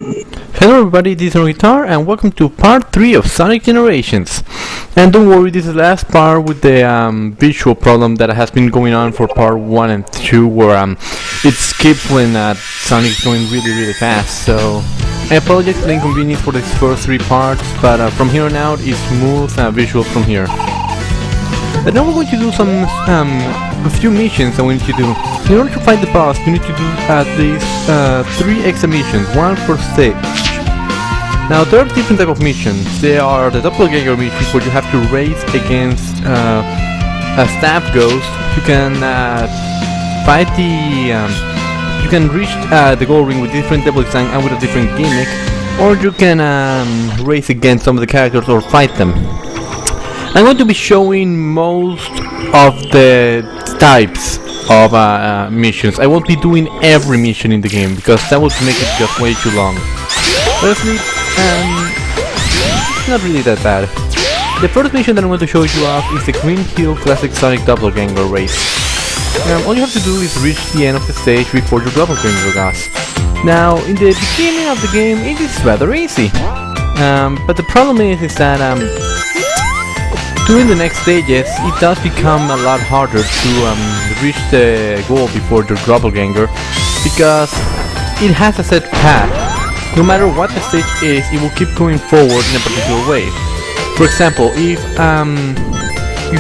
Hello everybody, this is RunnerGuitar and welcome to part 3 of Sonic Generations. And don't worry, this is the last part with the visual problem that has been going on for part 1 and 2 where it skips when Sonic is going really fast. So I apologize for the inconvenience for these first 3 parts, but from here on out it's smooth visuals from here. But now we're going to do a few missions that we need to do. In order to fight the boss, you need to do at least 3 extra missions, 1 per stage. Now there are different type of missions. They are the doppelganger missions where you have to race against a staff ghost. You can fight you can reach the goal ring with different devil design and with a different gimmick, or you can race against some of the characters or fight them. I'm going to be showing most of the types of missions. I won't be doing every mission in the game because that would make it just way too long. Honestly, it's not really that bad. The first mission that I'm going to show you off is the Green Hill Classic Sonic Doppelganger race. All you have to do is reach the end of the stage before your Doppelganger goes. Now, in the beginning of the game, it is rather easy. But the problem is that during the next stages, it does become a lot harder to reach the goal before your Doppelganger because it has a set path. No matter what the stage is, it will keep going forward in a particular way. For example, if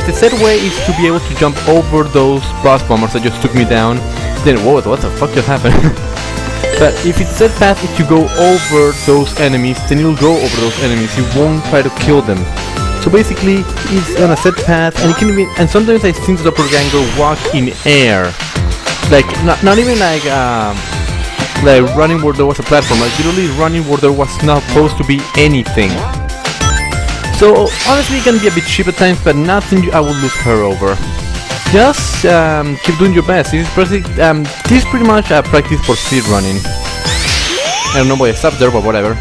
the set way is to be able to jump over those boss bombers that just took me down, then whoa, what the fuck just happened? But if its set path is to go over those enemies, then it'll go over those enemies. It won't try to kill them. So basically, it's on a set path, and it can be. And sometimes I think the doppelganger walk in air, like not even like running where there was a platform, like literally running where there was not supposed to be anything. So honestly, it can be a bit cheap at times, but nothing I would lose her over. Just keep doing your best. This is pretty much a practice for speed running. I don't know why I stopped there, but whatever.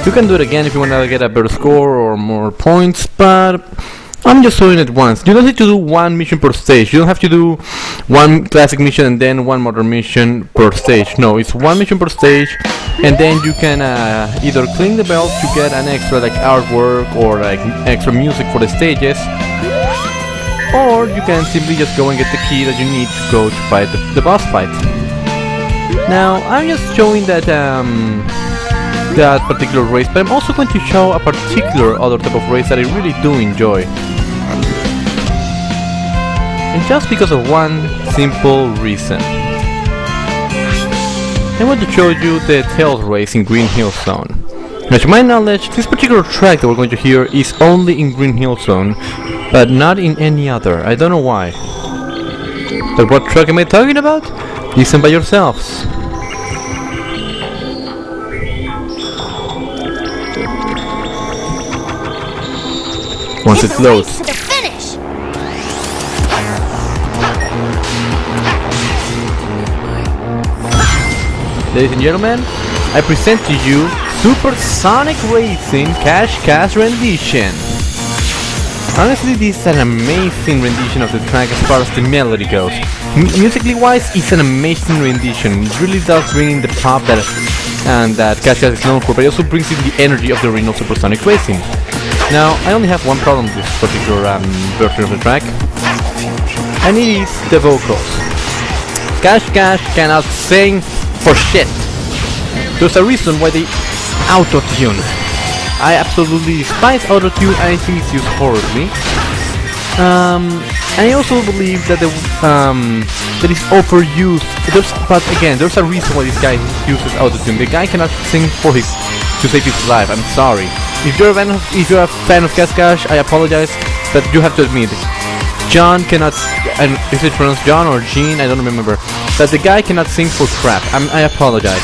You can do it again if you want to get a better score or more points, but I'm just showing it once. You don't have to do one mission per stage. You don't have to do one classic mission and then one modern mission per stage. No, it's one mission per stage, and then you can either clean the belt to get an extra like artwork or like extra music for the stages, or you can simply just go and get the key that you need to go to fight the boss fight. Now, I'm just showing that particular race, but I'm also going to show a particular other type of race that I really do enjoy. And just because of one simple reason. I want to show you the Tails race in Green Hill Zone. Now, to my knowledge, this particular track that we're going to hear is only in Green Hill Zone, but not in any other. I don't know why. But what track am I talking about? Listen by yourselves. Once it loads. Ladies and gentlemen, I present to you Super Sonic Racing Cash rendition. Honestly, this is an amazing rendition of the track as far as the melody goes. Musically wise, it's an amazing rendition. It really does bring in the pop that Cash is known for, but it also brings in the energy of the original Super Sonic Racing. Now, I only have one problem with this particular version of the track, and it is the vocals. Cash cannot sing for shit. There's a reason why they auto-tune. I absolutely despise auto-tune. I think it's used horribly. And I also believe that that is overused. But again, there's a reason why this guy uses auto-tune. The guy cannot sing to save his life. I'm sorry. If you're a fan of Cash, I apologize, but you have to admit, John cannot, and is it pronounced John or Gene? I don't remember. But the guy cannot sing for crap. I apologize.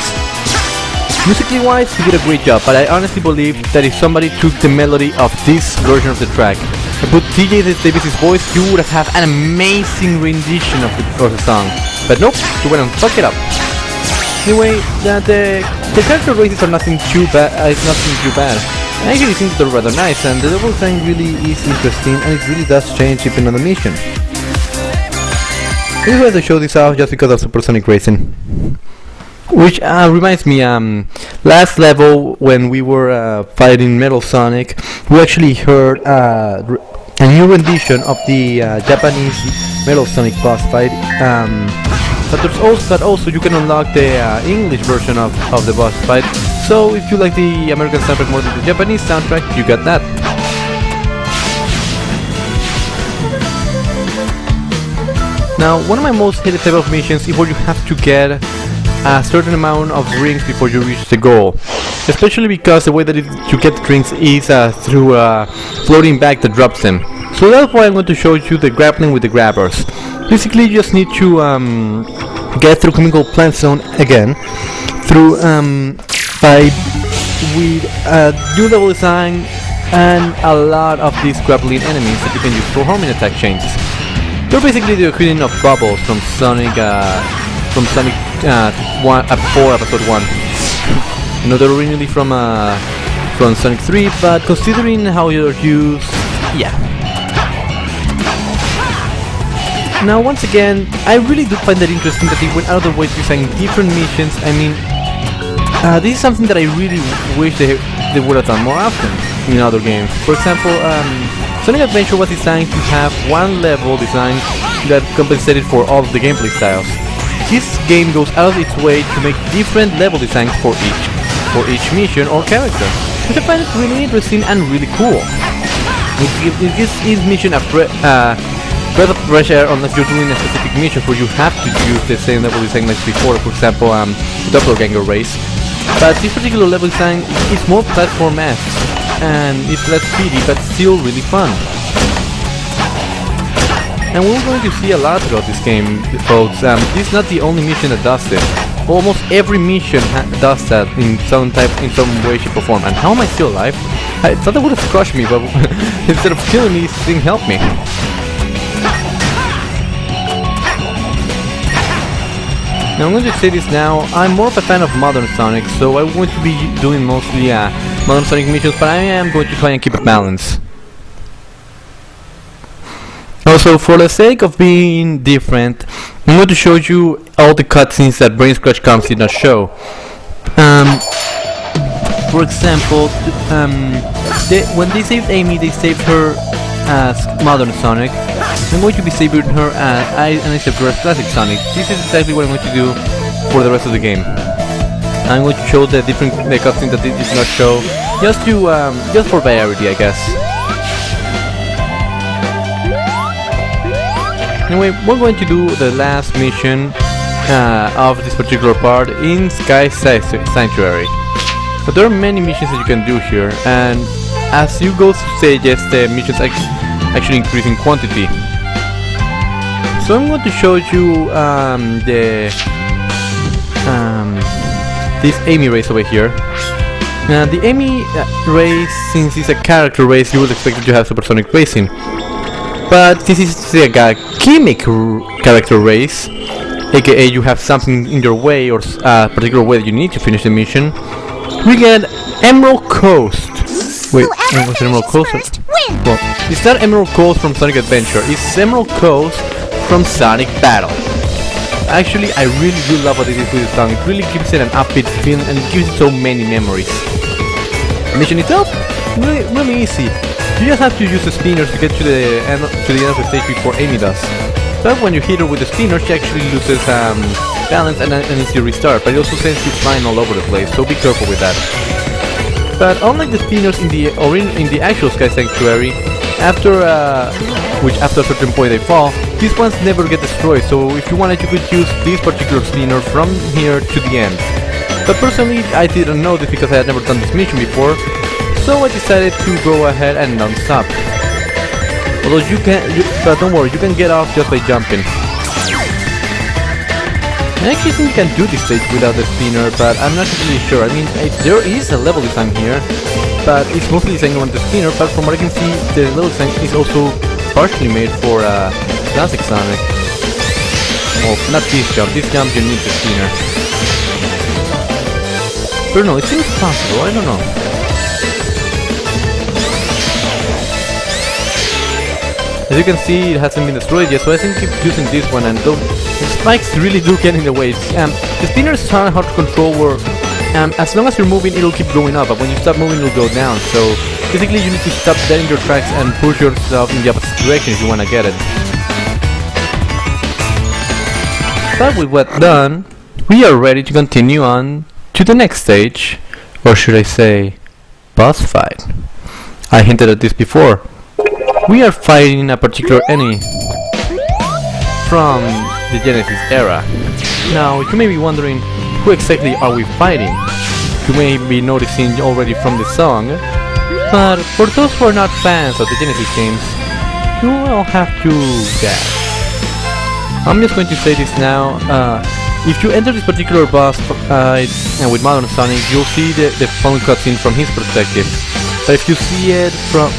Musically wise, he did a great job, but I honestly believe that if somebody took the melody of this version of the track and put TJ Davis' voice, you would have an amazing rendition of the song. But nope, you went and fucked it up. Anyway, the character races are nothing too bad. It's nothing too bad. I actually think they're rather nice, and the double design really is interesting, and it really does change depending on the mission. I just wanted to show this off just because of supersonic racing. Which reminds me, last level when we were fighting Metal Sonic, we actually heard a new rendition of the Japanese Metal Sonic boss fight. But also you can unlock the English version of the boss fight. So if you like the American soundtrack more than the Japanese soundtrack, you got that. Now, one of my most hated type of missions is where you have to get a certain amount of rings before you reach the goal. Especially because the way that you get the rings is through a floating bag that drops them. So that's why I'm going to show you the grappling with the grabbers. Basically, you just need to get through Chemical Plant Zone again through with a new level design and a lot of these grappling enemies that you can use for homing attack chains. They're basically the equivalent of bubbles from Sonic 4 episode 1. You know, they're originally from Sonic 3, but considering how you're used, yeah. Now, once again, I really do find that interesting that they went out of their way to design different missions. I mean, this is something that I really wish they would have done more often in other games. For example, Sonic Adventure was designed to have one level design that compensated for all of the gameplay styles. This game goes out of its way to make different level designs for each mission or character, which I find it really interesting and really cool. It gives each mission a breath of fresh air unless you're doing a specific mission where you have to use the same level design like before, for example, Doppelganger Race. But this particular level design is more platform-esque, and it's less speedy but still really fun. And we're going to see a lot throughout this game, folks. This is not the only mission that does this. Almost every mission does that in some way, shape or form. And how am I still alive? I thought that would have crushed me, but instead of killing me, this thing helped me. Now I'm going to say this now, I'm more of a fan of Modern Sonic, so I'm going to be doing mostly Modern Sonic missions, but I am going to try and keep a balance. Also, for the sake of being different, I'm going to show you all the cutscenes that Brain Scratch Comps did not show. For example, when they saved Amy, they saved her as Modern Sonic. I'm going to be saving her and I saved her as Classic Sonic. This is exactly what I'm going to do for the rest of the game. I'm going to show the cutscenes that they did not show, just for variety, I guess. Anyway, we're going to do the last mission of this particular part in Sky Sanctuary. So there are many missions that you can do here, and as you go through stages, the missions actually increase in quantity. So I'm going to show you this Amy race over here. The Amy race, since it's a character race, you would expect it to have supersonic racing. But this is a gimmick character race, aka you have something in your way or a particular way that you need to finish the mission. We get Emerald Coast. Wait, was it Emerald Coast? Well, it's not Emerald Coast from Sonic Adventure, it's Emerald Coast from Sonic Battle. Actually, I really do love what they did with this song. It really gives it an upbeat feeling and it gives it so many memories. The mission itself? Really easy. You just have to use the spinners to get to the end of the stage before Amy does. But when you hit her with the spinner, she actually loses balance and needs to restart. But it also sends you flying all over the place, so be careful with that. But unlike the spinners in the actual Sky Sanctuary, after a certain point they fall, these ones never get destroyed. So if you wanted, you could use this particular spinner from here to the end. But personally, I didn't know this because I had never done this mission before. So I decided to go ahead and non-stop. Although but don't worry, you can get off just by jumping. I actually think you can do this stage without the spinner, but I'm not really sure. I mean, there is a level design here, but it's mostly designed on the spinner. But from what I can see, the level design is also partially made for Classic Sonic. Oh, not this jump. This jump you need the spinner. But no, it seems possible. I don't know. As you can see, it hasn't been destroyed yet, so I think keep using this one, and the spikes really do get in the way. The spinner is hard to control where as long as you're moving, it'll keep going up, but when you stop moving, it'll go down. So basically you need to stop dead in your tracks and push yourself in the opposite direction if you want to get it. But with that done, we are ready to continue on to the next stage, or should I say, boss fight. I hinted at this before. We are fighting a particular enemy from the Genesis era. Now, you may be wondering, who exactly are we fighting? You may be noticing already from the song, but for those who are not fans of the Genesis games, you will have to guess. I'm just going to say this now. If you enter this particular boss and with Modern Sonic, you'll see the following cutscene from his perspective. But if you see it from...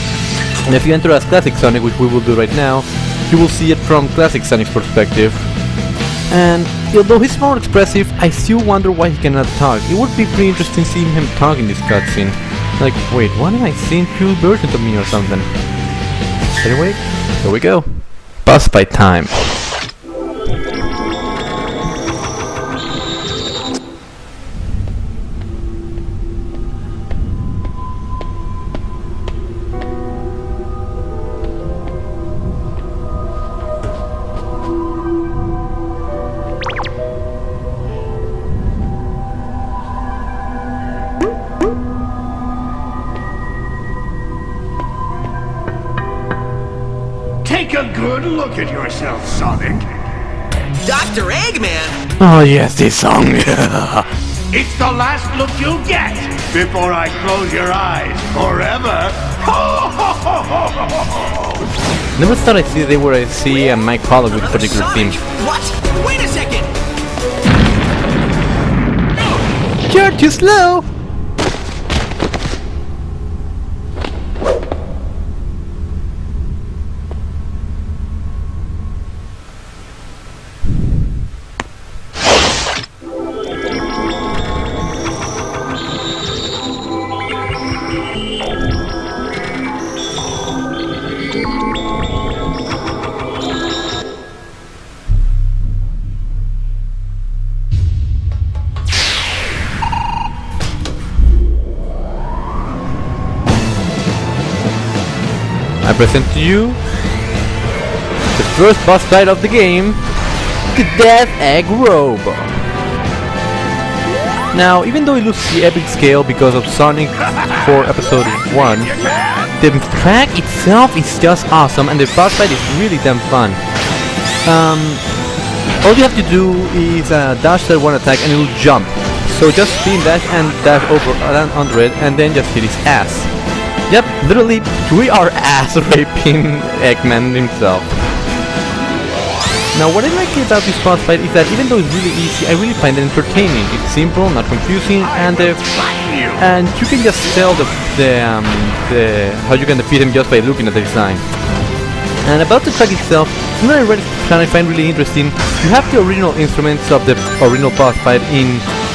And if you enter as Classic Sonic, which we will do right now, you will see it from Classic Sonic's perspective. And although he's more expressive, I still wonder why he cannot talk. It would be pretty interesting seeing him talk in this cutscene. Like, wait, why am I seeing two versions of me or something? Anyway, here we go. Boss fight time. Take a good look at yourself, Sonic. Dr. Eggman? Oh yes, this song. It's the last look you'll get before I close your eyes forever. Never thought I'd see the day where I see a Mike Pollock with a particular theme. What? Wait a second! You're too slow! I present to you the first boss fight of the game, the Death Egg Robo. Now, even though it loses the epic scale because of Sonic 4 Episode 1, the track itself is just awesome and the boss fight is really damn fun. All you have to do is dash that one attack and it will jump. So just spin dash and dash over under it and then just hit his ass. Yep, literally, we are ass-raping Eggman himself. Now, what I like about this boss fight is that even though it's really easy, I really find it entertaining. It's simple, not confusing, and you can just tell how you can defeat him just by looking at the design. And about the track itself, something I find really interesting. You have the original instruments of the original boss fight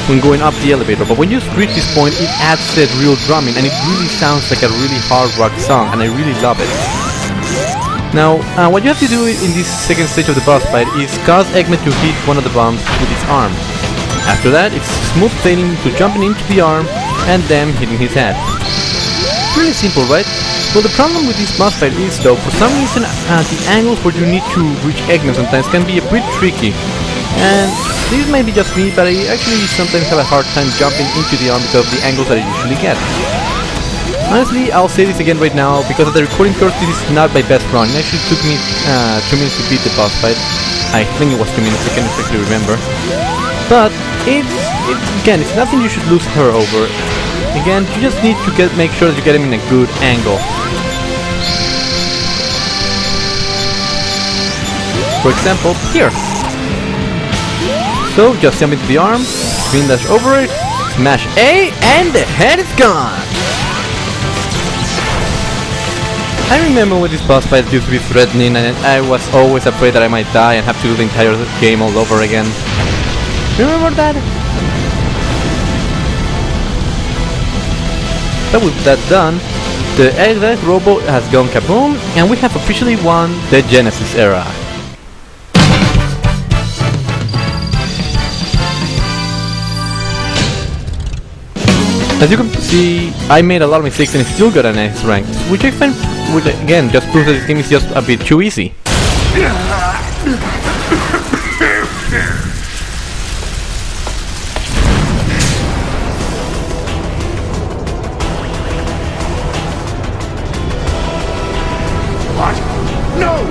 when going up the elevator, but when you reach this point, it adds that real drumming, and it really sounds like a really hard rock song, and I really love it. Now, what you have to do in this second stage of the boss fight is cause Eggman to hit one of the bombs with his arm. After that, it's smooth sailing to jumping into the arm, and then hitting his head. Really simple, right? Well, the problem with this boss fight is, though, for some reason, the angles where you need to reach Eggman sometimes can be a bit tricky. And this might be just me, but I actually sometimes have a hard time jumping into the arm because of the angles that I usually get. Honestly, I'll say this again right now, because of the recording curve, this is not my best run. It actually took me 2 minutes to beat the boss fight. I think it was 2 minutes, I can't exactly remember. But again, it's nothing you should lose her over. Again, you just need to make sure that you get him in a good angle. For example, here. So, just jump into the arm, spin dash over it, smash A, and the head is gone! I remember when this boss fight used to be threatening and I was always afraid that I might die and have to do the entire game all over again. Remember that? But with that done, The Egg robot has gone kaboom, and we have officially won the Genesis era. As you can see, I made a lot of mistakes and still got an S rank, which I find, again, just proves that this game is just a bit too easy. What? No!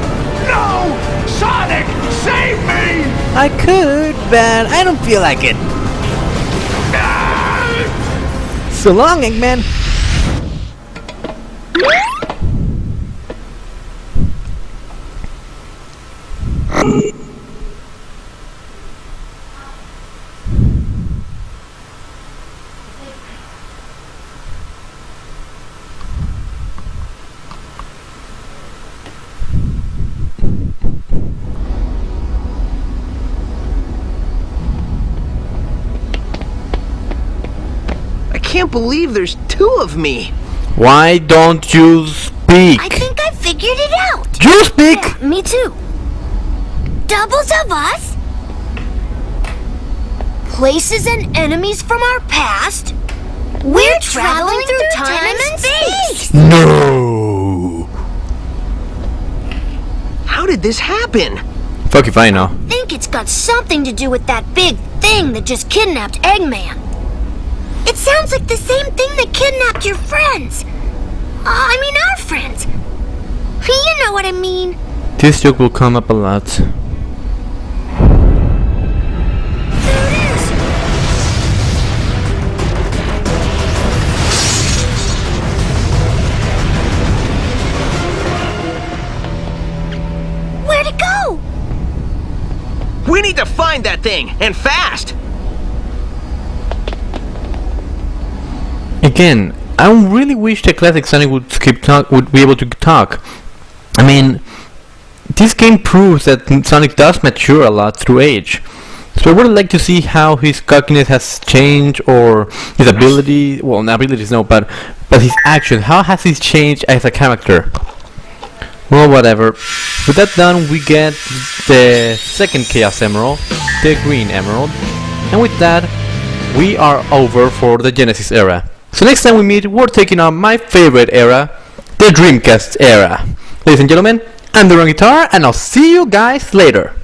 No! Sonic, save me! I could, but I don't feel like it. So long, Eggman. I can't believe there's two of me. Why don't you speak? I think I figured it out. You speak! Yeah, me too. Doubles of us. Places and enemies from our past. We're traveling through time and space. No! How did this happen? Fuck if I know. I think it's got something to do with that big thing that just kidnapped Eggman. It sounds like the same thing that kidnapped your friends. I mean our friends. You know what I mean. This joke will come up a lot. There it is. Where'd it go? We need to find that thing, and fast! Again, I really wish the classic Sonic would be able to talk. I mean, this game proves that Sonic does mature a lot through age. So I would like to see how his cockiness has changed, or his ability. Well, not abilities, no, but his action. How has he changed as a character? Well, whatever. With that done, we get the second Chaos Emerald, the Green Emerald, and with that, we are over for the Genesis era. So next time we meet, we're taking on my favorite era, the Dreamcast era. Ladies and gentlemen, I'm the RunnerGuitar, and I'll see you guys later.